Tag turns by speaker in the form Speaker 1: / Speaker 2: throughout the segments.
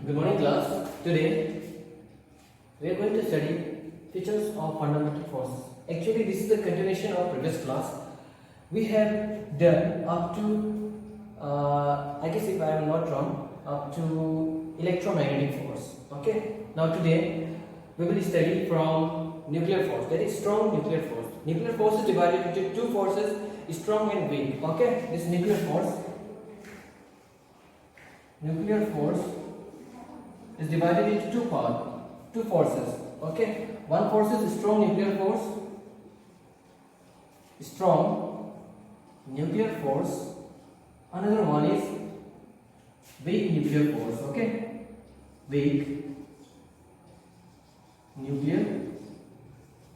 Speaker 1: Good morning class. Today we are going to study features of fundamental forces. Actually this is the continuation of previous class. We have done up to I guess if I am not wrong up to electromagnetic force. Okay. Now today we will study from nuclear force, that is strong nuclear force. Nuclear force is divided into two forces, strong and weak. Okay. This nuclear force is divided into two forces. Okay, one force is strong nuclear force, another one is weak nuclear force. Okay, weak nuclear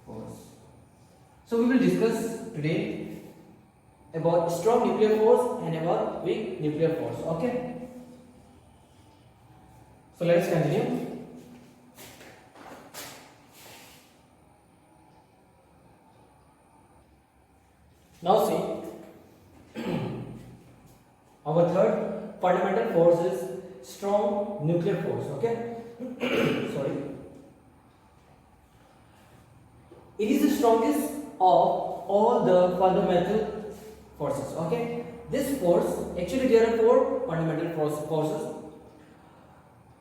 Speaker 1: force. So we will discuss today about strong nuclear force and about weak nuclear force. Okay. So let us continue. Now see, our third fundamental force is strong nuclear force. Okay. Sorry. It is the strongest of all the fundamental forces. Okay. This force, actually there are four fundamental forces: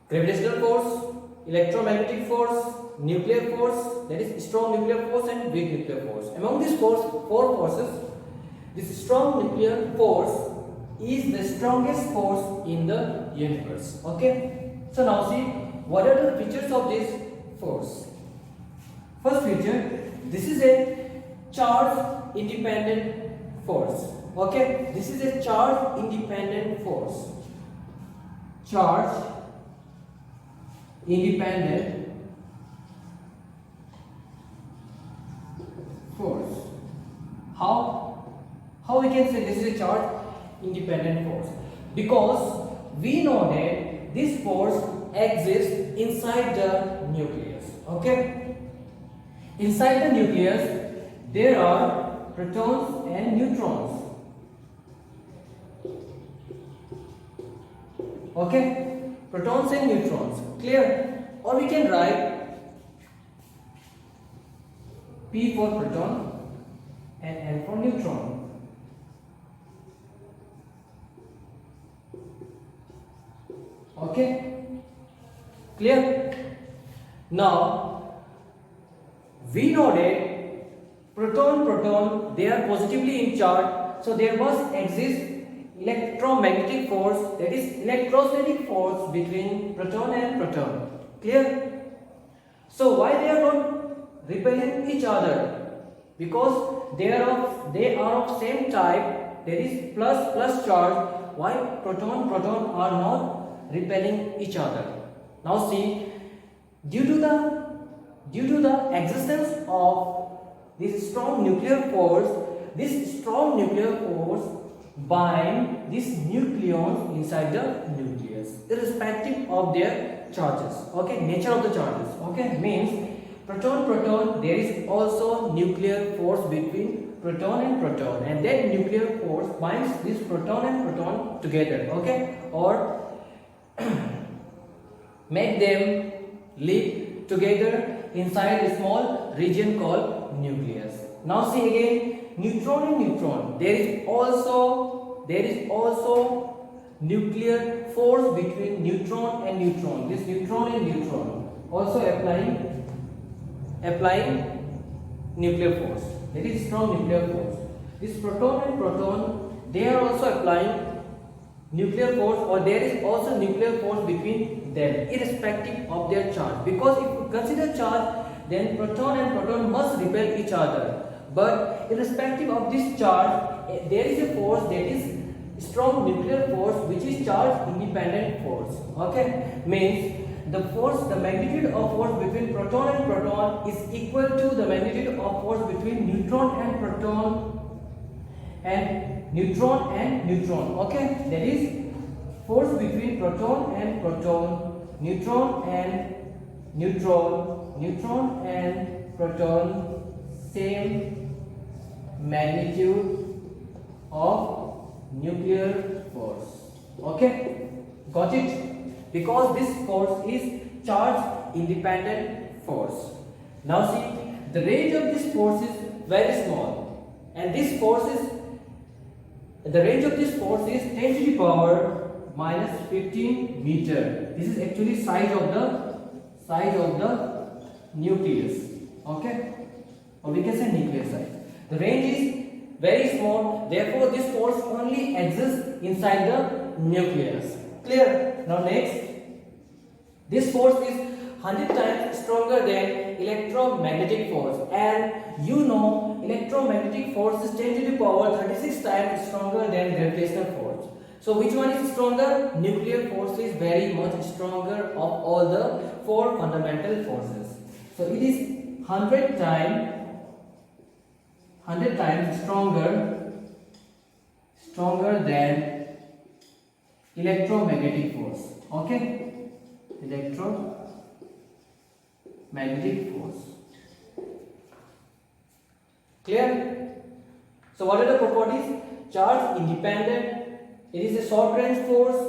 Speaker 1: gravitational force, electromagnetic force, nuclear force, that is strong nuclear force, and weak nuclear force. Among these four forces, this strong nuclear force is the strongest force in the universe. Okay. So now see, what are the features of this force? First feature, this is a charge independent force. Okay. This is a charge independent force. Charge independent force. How we can say this is a charge independent force? Because we know that this force exists inside the nucleus. Okay. Inside the nucleus there are protons and neutrons. Okay. Protons and neutrons. Clear? Or we can write P for proton and N for neutron. Okay? Clear? Now we know that proton they are positively in charge, so there must exist electromagnetic force, that is electrostatic force between proton and proton. Clear? So why they are not repelling each other? Because they are of same type, that is plus charge. Why proton are not repelling each other? Now see, due to the existence of this strong nuclear force bind these nucleons inside the nucleus, irrespective of their charges. Okay, nature of the charges. Okay, means proton there is also nuclear force between proton, and that nuclear force binds this proton and proton together. Okay, or make them live together inside a small region called nucleus. Now see again, neutron and neutron, there is also nuclear force between neutron and neutron. This neutron and neutron also applying nuclear force, that is strong nuclear force. This proton and proton, they are also applying nuclear force, or there is also nuclear force between them, irrespective of their charge. Because if you consider charge, then proton and proton must repel each other. But irrespective of this charge, there is a force, that is strong nuclear force, which is charge independent force. Okay, means the magnitude of force between proton and proton is equal to the magnitude of force between neutron and proton and neutron and neutron. Okay, that is force between proton and proton, neutron and proton, same magnitude of nuclear force. Okay, got it? because this force is charge independent force. Now see, the range of this force is very small, and this force is the range of this force is 10 to the power minus 15 meter. This is actually size of the nucleus. Okay, or we can say nucleus size. The range is very small, therefore this force only exists inside the nucleus. Clear? Now next, this force is 100 times stronger than electromagnetic force, and you know electromagnetic force is 10 to the power 36 times stronger than gravitational force. So which one is stronger? Nuclear force is very much stronger of all the four fundamental forces. So it is 100 times stronger than electromagnetic force. Okay, electromagnetic force. Clear? So what are the properties? Charge independent. It is a short range force.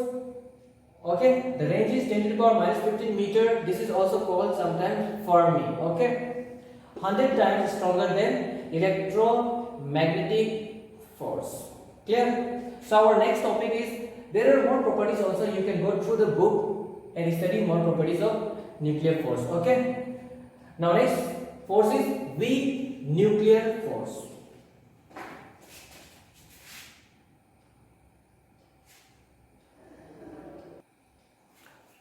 Speaker 1: Okay, the range is 10 to the power minus 15 meter. This is also called sometimes Fermi. Okay, 100 times stronger than electromagnetic force. Clear? So our next topic is, there are more properties also. You can go through the book and study more properties of nuclear force. Okay, now next force is weak nuclear force.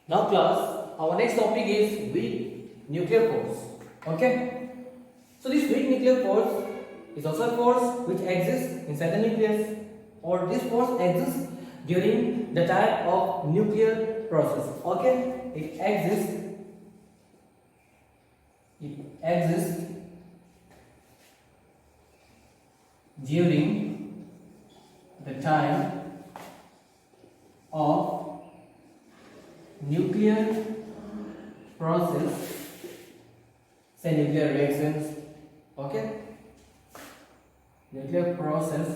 Speaker 1: Now class, our next topic is weak nuclear force. Okay, so this weak nuclear force is also a force which exists inside the nucleus, or this force exists during the time of nuclear process. Okay, it exists during the time of nuclear process, say nuclear reactions. Okay, nuclear process,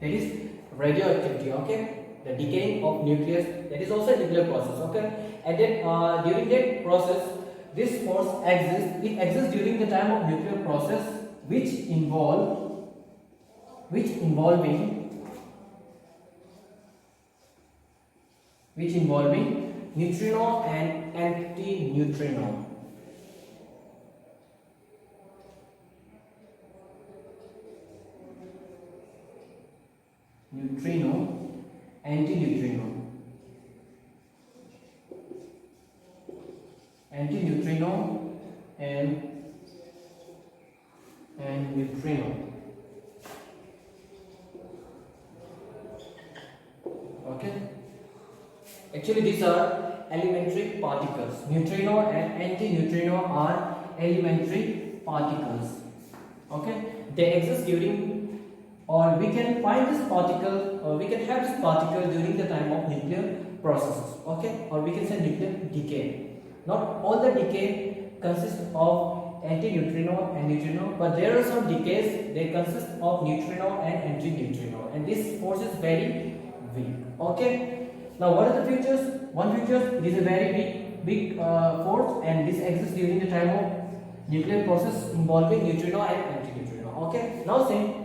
Speaker 1: that is radioactivity. Okay, the decaying of nucleus, that is also a nuclear process. Okay, and then during that process, this force exists. It exists during the time of nuclear process, which involving neutrino and antineutrino. Neutrino, antineutrino. Antineutrino and neutrino. Okay, actually these are elementary particles. Neutrino and antineutrino are elementary particles. Okay, they exist during, or we can find this particle, or we can have this particle during the time of nuclear processes. Okay, or we can say nuclear decay. Not all the decay consists of antineutrino and neutrino, but there are some decays they consist of neutrino and antineutrino, and this force is very weak. Okay, now what are the features? One feature, it is a very big force, and this exists during the time of nuclear process involving neutrino and antineutrino. Okay, now say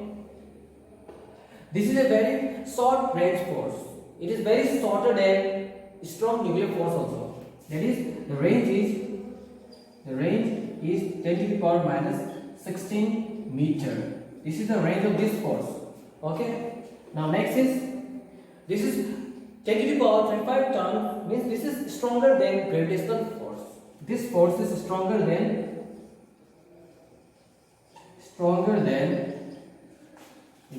Speaker 1: this is a very short range force. It is very shorter than strong nuclear force also. That is, the range is 10 to the power minus 16 meter. This is the range of this force. Okay. Now next is, this is 10 to the power 25 ton, means this is stronger than gravitational force. This force is stronger than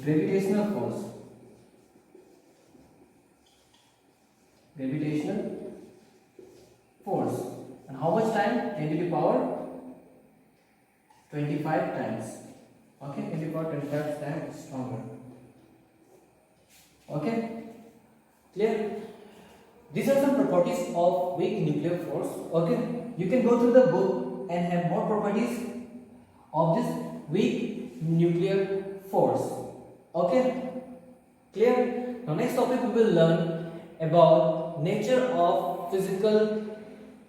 Speaker 1: gravitational force. Gravitational force. And how much time? 10 to the power 25 times. Okay, 10 to the power 25 times stronger. Okay, clear? These are some properties of weak nuclear force. Okay, you can go through the book and have more properties of this weak nuclear force. Okay, clear? Now next topic we will learn about nature of physical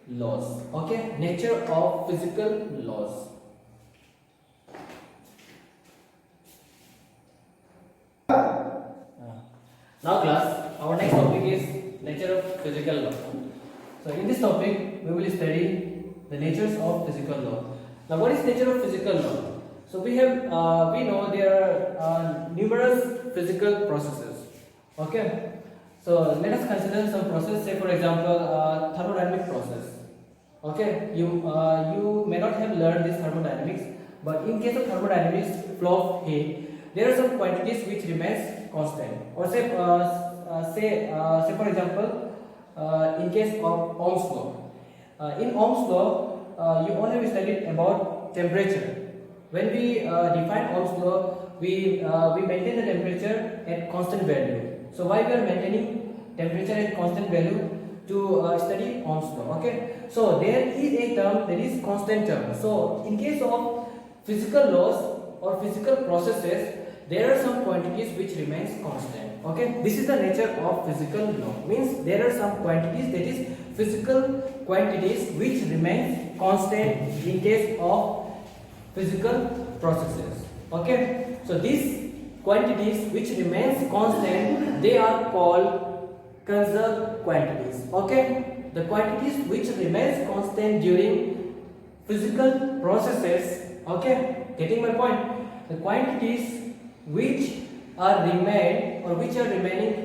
Speaker 1: laws. Okay, nature of physical laws. Now class, our next topic is nature of physical law. So in this topic, we will study the natures of physical law. Now what is nature of physical law? So we know there are numerous physical processes. Okay. So let us consider some process. Say for example, thermodynamic process. Okay. You may not have learned this thermodynamics, but in case of thermodynamics, flow of heat, there are some quantities which remains constant. Or say for example, in case of Ohm's law. In Ohm's law, you all have studied about temperature. When we define Ohm's law, we maintain the temperature at constant value. So why we are maintaining temperature at constant value? To study Ohm's law. Okay. So there is a term that is constant term. So in case of physical laws or physical processes, there are some quantities which remains constant. Okay. This is the nature of physical law. Means there are some quantities, that is physical quantities, which remains constant in case of physical processes. Okay. So these quantities which remains constant, they are called conserved quantities. Okay. The quantities which remains constant during physical processes. Okay. Getting my point? The quantities which are remaining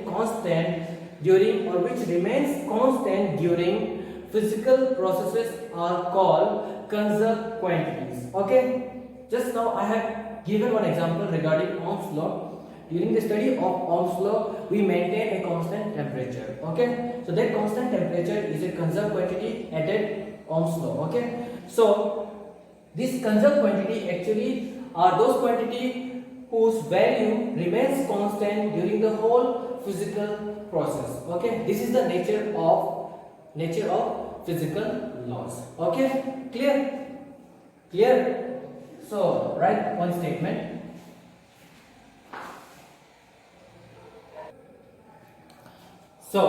Speaker 1: constant during, or which remains constant during physical processes are called conserved quantities. Okay. Just now I have given one example regarding Ohm's law. During the study of Ohm's law, we maintain a constant temperature. Okay. So that constant temperature is a conserved quantity at Ohm's law. Okay. So this conserved quantity actually are those quantity whose value remains constant during the whole physical process. Okay. This is the nature of physical laws. Okay. Clear. So write one statement. So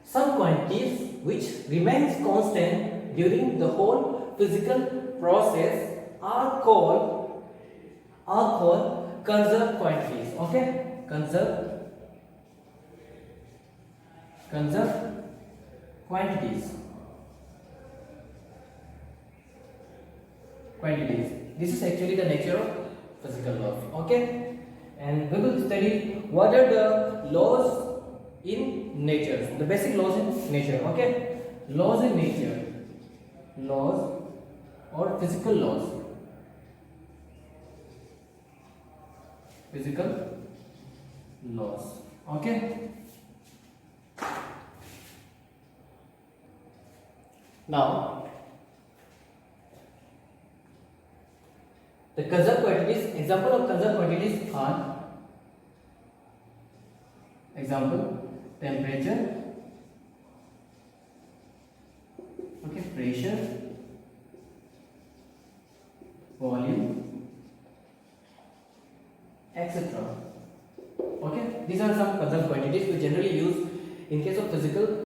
Speaker 1: some quantities which remains constant during the whole physical process are called conserved quantities. Okay. Conserved quantities. This is actually the nature of physical laws. Okay. And we will study what are the laws in nature, the basic laws in nature. Okay. Laws in nature, laws or physical laws. Physical laws. Okay. Now the conserved quantities, example of conserved quantities are, example, temperature, okay, pressure, volume, etc. Okay, these are some conserved quantities we generally use in case of physical